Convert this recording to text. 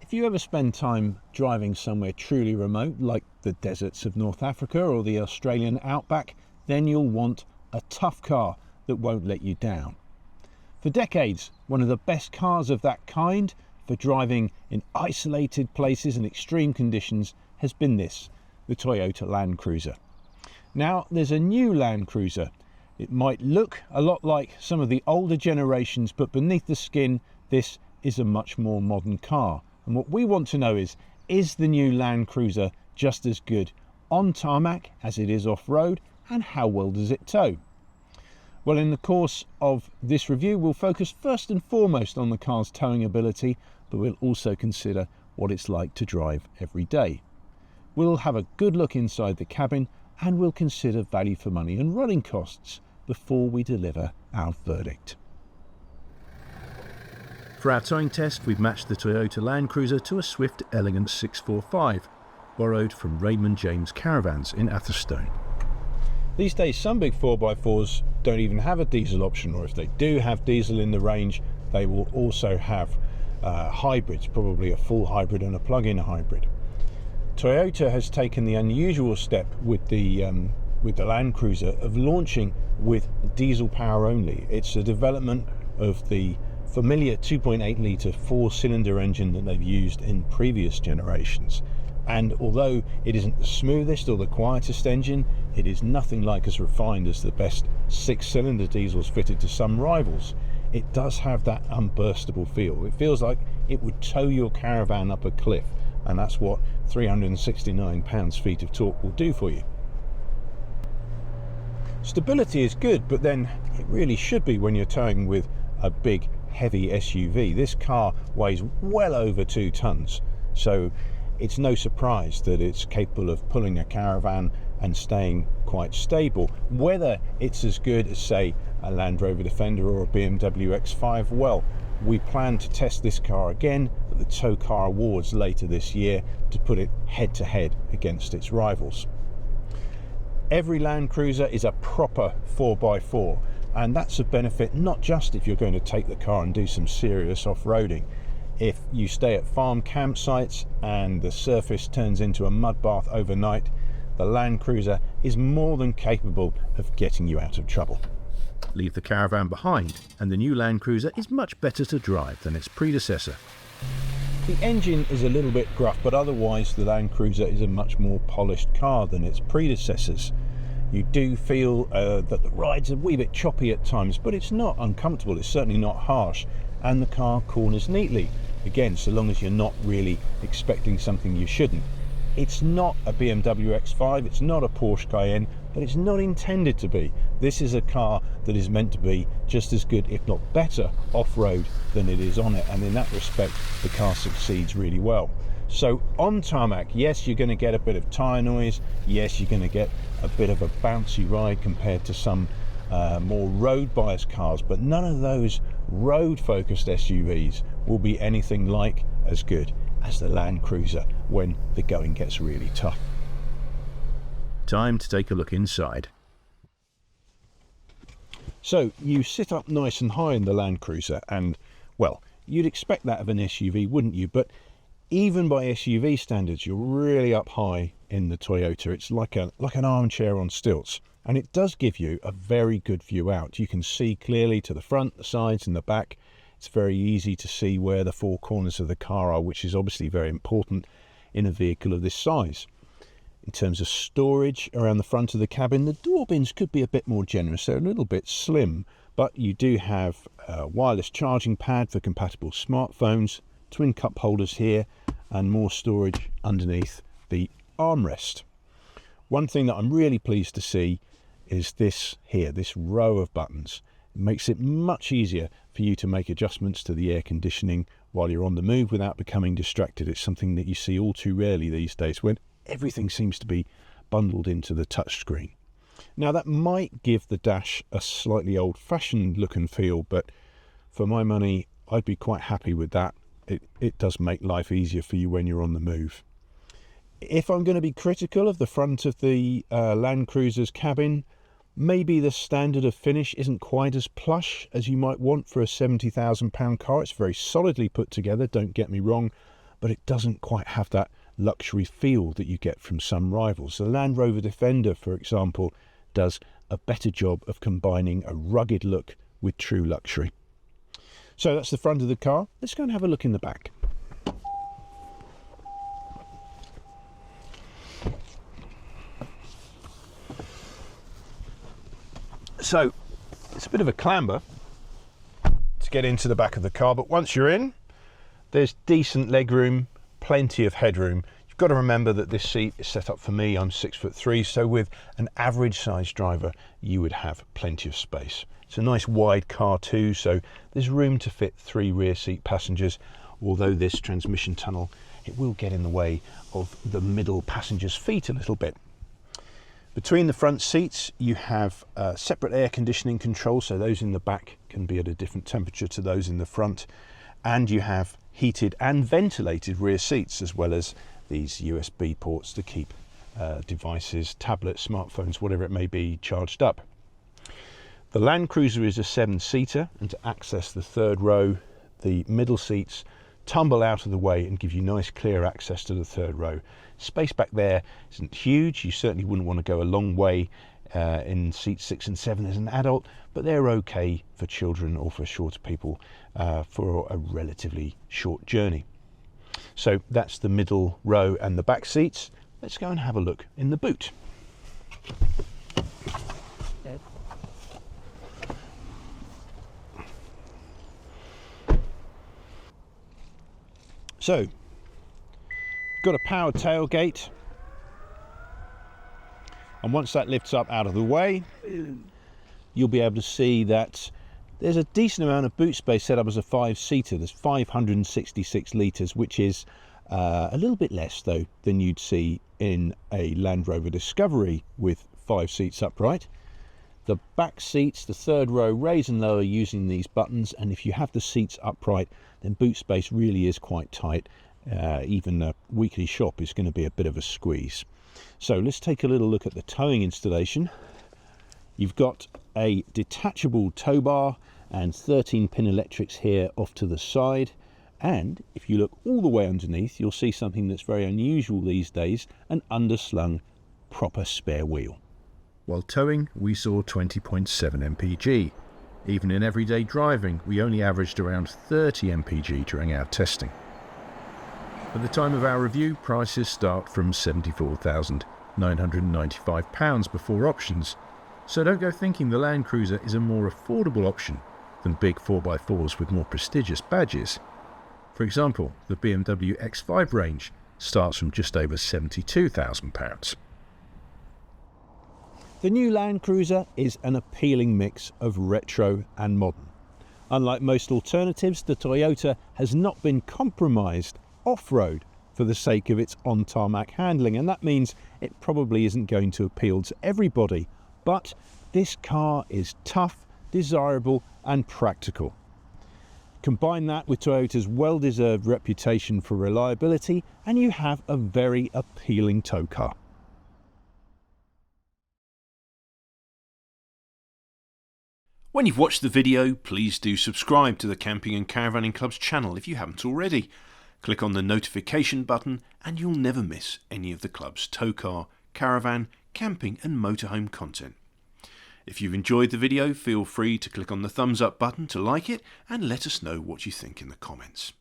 If you ever spend time driving somewhere truly remote, like the deserts of North Africa or the Australian outback, then you'll want a tough car that won't let you down. For decades, one of the best cars of that kind for driving in isolated places and extreme conditions has been this, the Toyota Land Cruiser. Now, there's a new Land Cruiser. It might look a lot like some of the older generations, but beneath the skin, this is a much more modern car. And what we want to know is the new Land Cruiser just as good on tarmac as it is off-road, and how well does it tow? Well, in the course of this review, we'll focus first and foremost on the car's towing ability, but we'll also consider what it's like to drive every day. We'll have a good look inside the cabin, and we'll consider value for money and running costs before we deliver our verdict. For our towing test, we've matched the Toyota Land Cruiser to a Swift Elegance 645, borrowed from Raymond James Caravans in Atherstone. These days, some big 4x4s don't even have a diesel option, or if they do have diesel in the range, they will also have hybrids, probably a full hybrid and a plug-in hybrid. Toyota has taken the unusual step with the Land Cruiser of launching with diesel power only. It's a development of the familiar 2.8 litre four-cylinder engine that they've used in previous generations. And although it isn't the smoothest or the quietest engine, it is nothing like as refined as the best six-cylinder diesels fitted to some rivals. It does have that unburstable feel. It feels like it would tow your caravan up a cliff, and that's what 369 pounds-feet of torque will do for you. Stability is good, but then it really should be when you're towing with a big, heavy SUV. This car weighs well over 2 tons, so it's no surprise that it's capable of pulling a caravan and staying quite stable. Whether it's as good as, say, a Land Rover Defender or a BMW X5, well, we plan to test this car again at the Tow Car Awards later this year to put it head-to-head against its rivals. Every Land Cruiser is a proper 4x4, and that's a benefit not just if you're going to take the car and do some serious off-roading. If you stay at farm campsites and the surface turns into a mud bath overnight, the Land Cruiser is more than capable of getting you out of trouble. Leave the caravan behind, and the new Land Cruiser is much better to drive than its predecessor. The engine is a little bit gruff, but otherwise the Land Cruiser is a much more polished car than its predecessors. You do feel that the ride's a wee bit choppy at times, but it's not uncomfortable, it's certainly not harsh, and the car corners neatly. Again, so long as you're not really expecting something you shouldn't. It's not a BMW X5, it's not a Porsche Cayenne, but it's not intended to be. This is a car that is meant to be just as good, if not better, off-road than it is on it, and in that respect, the car succeeds really well. So on tarmac, yes, you're going to get a bit of tyre noise, yes, you're going to get a bit of a bouncy ride compared to some more road-biased cars, but none of those road-focused SUVs will be anything like as good as the Land Cruiser when the going gets really tough. Time to take a look inside. So you sit up nice and high in the Land Cruiser, and well, you'd expect that of an SUV, wouldn't you? But even by SUV standards, you're really up high in the Toyota. It's like an armchair on stilts, and it does give you a very good view out. You can see clearly to the front, the sides and the back. It's very easy to see where the four corners of the car are, which is obviously very important in a vehicle of this size. In terms of storage around the front of the cabin, the door bins could be a bit more generous. They're a little bit slim, but you do have a wireless charging pad for compatible smartphones, twin cup holders here, and more storage underneath the armrest. One thing that I'm really pleased to see is this here, this row of buttons. It makes it much easier for you to make adjustments to the air conditioning while you're on the move without becoming distracted. It's something that you see all too rarely these days when everything seems to be bundled into the touchscreen. Now that might give the dash a slightly old-fashioned look and feel, but for my money I'd be quite happy with that. It does make life easier for you when you're on the move. If I'm going to be critical of the front of the Land Cruiser's cabin, maybe the standard of finish isn't quite as plush as you might want for a £70,000 car. It's very solidly put together, don't get me wrong, but it doesn't quite have that luxury feel that you get from some rivals. The Land Rover Defender, for example, does a better job of combining a rugged look with true luxury. So that's the front of the car. Let's go and have a look in the back. So it's a bit of a clamber to get into the back of the car, but once you're in, there's decent legroom, plenty of headroom. You've got to remember that this seat is set up for me. I'm 6'3", so with an average size driver, you would have plenty of space. It's a nice wide car too, so there's room to fit 3 rear seat passengers, although this transmission tunnel, it will get in the way of the middle passenger's feet a little bit. Between the front seats, you have separate air conditioning controls, so those in the back can be at a different temperature to those in the front, and you have heated and ventilated rear seats, as well as these USB ports to keep devices, tablets, smartphones, whatever it may be, charged up. The Land Cruiser is a 7-seater, and to access the third row, the middle seats tumble out of the way and give you nice clear access to the third row. Space back there isn't huge. You certainly wouldn't want to go a long way in seats 6 and 7 as an adult, but they're okay for children or for shorter people for a relatively short journey. So that's the middle row and the back seats. Let's go and have a look in the boot. So, got a powered tailgate, and once that lifts up out of the way, you'll be able to see that there's a decent amount of boot space set up as a 5-seater. There's 566 litres, which is a little bit less though than you'd see in a Land Rover Discovery with 5 seats upright. The back seats, the third row, raise and lower using these buttons, and if you have the seats upright, then boot space really is quite tight. Even a weekly shop is going to be a bit of a squeeze. So let's take a little look at the towing installation. You've got a detachable tow bar and 13-pin electrics here off to the side, and if you look all the way underneath, you'll see something that's very unusual these days, an underslung proper spare wheel. While towing, we saw 20.7 mpg. Even in everyday driving, we only averaged around 30 mpg during our testing. At the time of our review, prices start from £74,995 before options, so don't go thinking the Land Cruiser is a more affordable option than big 4x4s with more prestigious badges. For example, the BMW X5 range starts from just over £72,000. The new Land Cruiser is an appealing mix of retro and modern. Unlike most alternatives, the Toyota has not been compromised off-road for the sake of its on-tarmac handling, and that means it probably isn't going to appeal to everybody, but this car is tough, desirable and practical. Combine that with Toyota's well-deserved reputation for reliability and you have a very appealing tow car. When you've watched the video, please do subscribe to the Camping and Caravanning Club's channel if you haven't already. Click on the notification button and you'll never miss any of the club's tow car, caravan, camping and motorhome content. If you've enjoyed the video, feel free to click on the thumbs up button to like it and let us know what you think in the comments.